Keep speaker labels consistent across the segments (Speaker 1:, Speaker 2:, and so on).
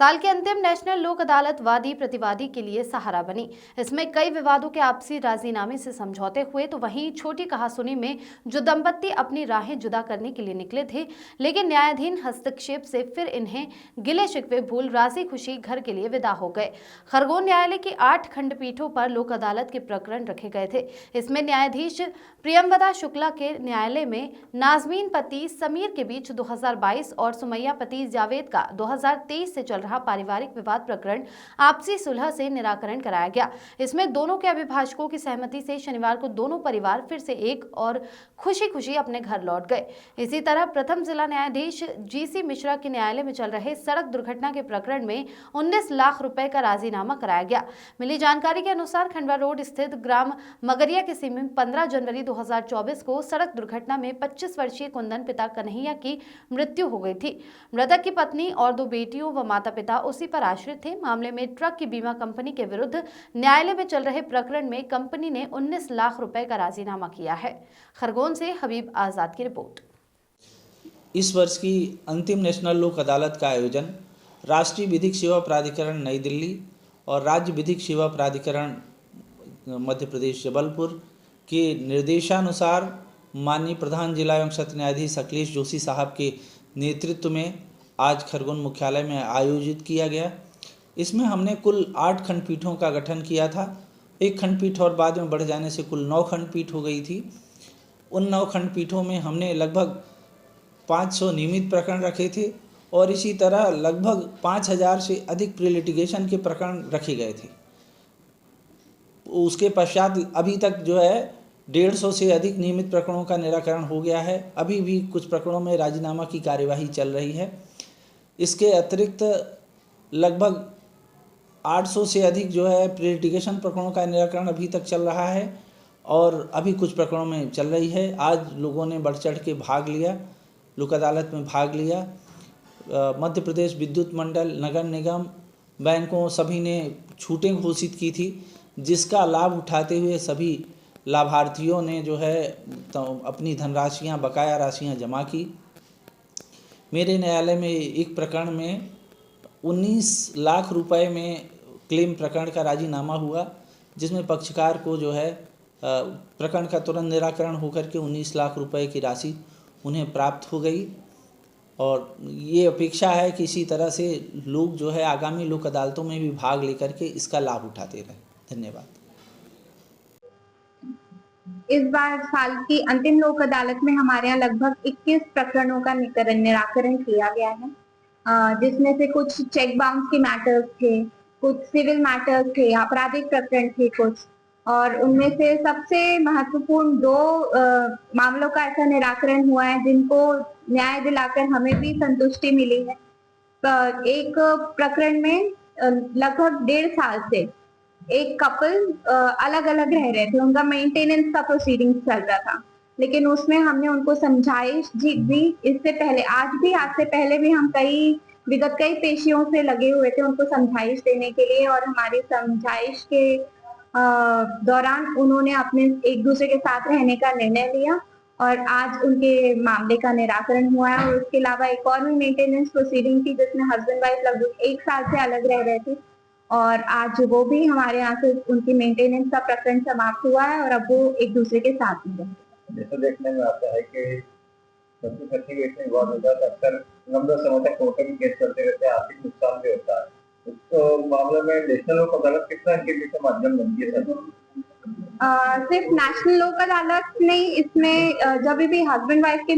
Speaker 1: साल के अंतिम नेशनल लोक अदालत वादी प्रतिवादी के लिए सहारा बनी। इसमें कई विवादों के आपसी राजीनामे से समझौते हुए, तो वहीं छोटी कहासुनी में जो दंपत्ति अपनी राहें जुदा करने के लिए निकले थे, लेकिन न्यायाधीन हस्तक्षेप से फिर इन्हें गिले शिकवे भूल राजी खुशी घर के लिए विदा हो गए। खरगोन न्यायालय की 8 खंडपीठों पर लोक अदालत के प्रकरण रखे गए थे। इसमें न्यायाधीश प्रियमवदा शुक्ला के न्यायालय में नाजमीन पति समीर के बीच 2022 और सुमैया पति जावेद का 2023 से चल रहा पारिवारिक विवाद प्रकरण आपसी सुलह से निराकरण कराया गया। इसमें दोनों के अभिभाषकों की सहमति से शनिवार को दोनों परिवार फिर से एक और खुशी खुशी अपने घर लौट गए। इसी तरह प्रथम जिला न्यायाधीश जीसी मिश्रा के न्यायालय में चल रहे सड़क दुर्घटना के प्रकरण में 19 लाख रुपए का राजीनामा कराया गया। मिली जानकारी के अनुसार खंडवा रोड स्थित ग्राम मगरिया के सीमे 15 जनवरी 2024 को सड़क दुर्घटना में 25 वर्षीय कुंदन पिता कन्हैया की मृत्यु हो गई थी। मृतक की पत्नी और 2 बेटियों व माता पिता उसी पर आश्रित थे। मामले में ट्रक की बीमा कंपनी के विरुद्ध न्यायालय में चल रहे प्रकरण में कंपनी ने 19 लाख रुपए का राजीनामा किया है। खरगोन से हबीब आजाद की रिपोर्ट।
Speaker 2: इस वर्ष की अंतिम नेशनल लोक अदालत का आयोजन राष्ट्रीय विधिक सेवा प्राधिकरण नई दिल्ली और राज्य विधिक सेवा प्राधिकरण मध्य प्रदेश जबलपुर के निर्देशानुसार माननीय प्रधान जिला एवं सत्र न्यायाधीश अखिलेश जोशी साहब के नेतृत्व में आज खरगोन मुख्यालय में आयोजित किया गया। इसमें हमने कुल 8 खंडपीठों का गठन किया था। एक खंडपीठ और बाद में बढ़ जाने से कुल 9 खंडपीठ हो गई थी। उन 9 खंडपीठों में हमने लगभग 500 नियमित प्रकरण रखे थे और इसी तरह लगभग 5000 से अधिक प्री लिटिगेशन के प्रकरण रखे गए थे। उसके पश्चात अभी तक जो है 150 से अधिक नियमित प्रकरणों का निराकरण हो गया है। अभी भी कुछ प्रकरणों में राजीनामा की कार्यवाही चल रही है। इसके अतिरिक्त लगभग 800 से अधिक जो है प्री लिटिगेशन प्रकरणों का निराकरण अभी तक चल रहा है और अभी कुछ प्रकरणों में चल रही है। आज लोगों ने बढ़ चढ़ के भाग लिया, लोक अदालत में भाग लिया। मध्य प्रदेश विद्युत मंडल, नगर निगम, बैंकों सभी ने छूटें घोषित की थी, जिसका लाभ उठाते हुए सभी लाभार्थियों ने जो है तो अपनी धनराशियाँ, बकाया राशियाँ जमा की। मेरे न्यायालय में एक प्रकरण में 19 लाख रुपए में क्लेम प्रकरण का राजीनामा हुआ, जिसमें पक्षकार को जो है प्रकरण का तुरंत निराकरण होकर के 19 लाख रुपए की राशि उन्हें प्राप्त हो गई। और ये अपेक्षा है कि इसी तरह से लोग जो है आगामी लोक अदालतों में भी भाग लेकर के इसका लाभ उठाते रहें। धन्यवाद।
Speaker 3: इस बार साल की अंतिम लोक अदालत में हमारे यहाँ लगभग 21 प्रकरणों का निराकरण किया गया है, जिसमें से कुछ चेक बाउंस के मैटर्स थे, कुछ सिविल मैटर्स थे, आपराधिक प्रकरण थे कुछ, और उनमें से सबसे महत्वपूर्ण 2 मामलों का ऐसा निराकरण हुआ है जिनको न्याय दिलाकर हमें भी संतुष्टि मिली है। एक प्रकरण में लगभग 1.5 साल से एक कपल अलग अलग रह रहे थे, उनका मेंटेनेंस का प्रोसीडिंग चल रहा था, लेकिन उसमें हमने उनको समझाइश दी। इससे पहले आज से पहले भी हम विगत कई पेशियों से लगे हुए थे उनको समझाइश देने के लिए, और हमारी समझाइश के दौरान उन्होंने अपने एक दूसरे के साथ रहने का निर्णय लिया और आज उनके मामले का निराकरण हुआ है। और उसके अलावा एक और भी मेंटेनेंस प्रोसीडिंग थी जिसमें हस्बैंड वाइफ लगभग 1 साल से अलग रह रहे थे, और आज वो भी हमारे यहाँ से उनकी मेंटेनेंस का प्रकरण समाप्त हुआ है और अब वो एक दूसरे के साथ में हैं।
Speaker 4: जैसे देखने में आता है कि अक्सर लंबे समय तक कोर्ट में केस चलते रहते हैं, आर्थिक नुकसान भी होता है। तो मामले में नेशनल लोक अदालत कितना इनके बीच माध्यम बनती है?
Speaker 3: सिर्फ नेशनल लोक अदालत नहीं, इसमें जब भी हस्बैंड वाइफ के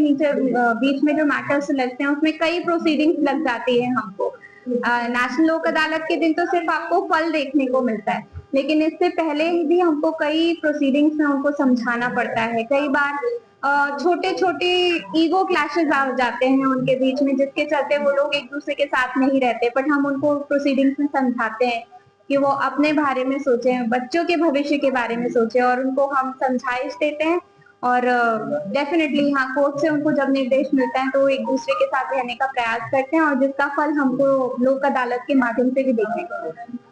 Speaker 3: बीच में जो मैटर्स लगते हैं उसमें कई प्रोसीडिंग्स लग जाती है हमको। नेशनल लोक अदालत के दिन तो सिर्फ आपको फल देखने को मिलता है, लेकिन इससे पहले भी हमको कई प्रोसीडिंग्स में उनको समझाना पड़ता है। कई बार छोटे छोटे ईगो क्लैशेस आ जाते हैं उनके बीच में, जिसके चलते वो लोग एक दूसरे के साथ नहीं रहते, बट हम उनको प्रोसीडिंग्स में समझाते हैं कि वो अपने बारे में सोचें, बच्चों के भविष्य के बारे में सोचें, और उनको हम समझाइश देते हैं। और डेफिनेटली हाँ, कोर्ट से उनको जब निर्देश मिलता है तो वो एक दूसरे के साथ रहने का प्रयास करते हैं, और जिसका फल हमको लोक अदालत के माध्यम से भी देखने को मिलता है।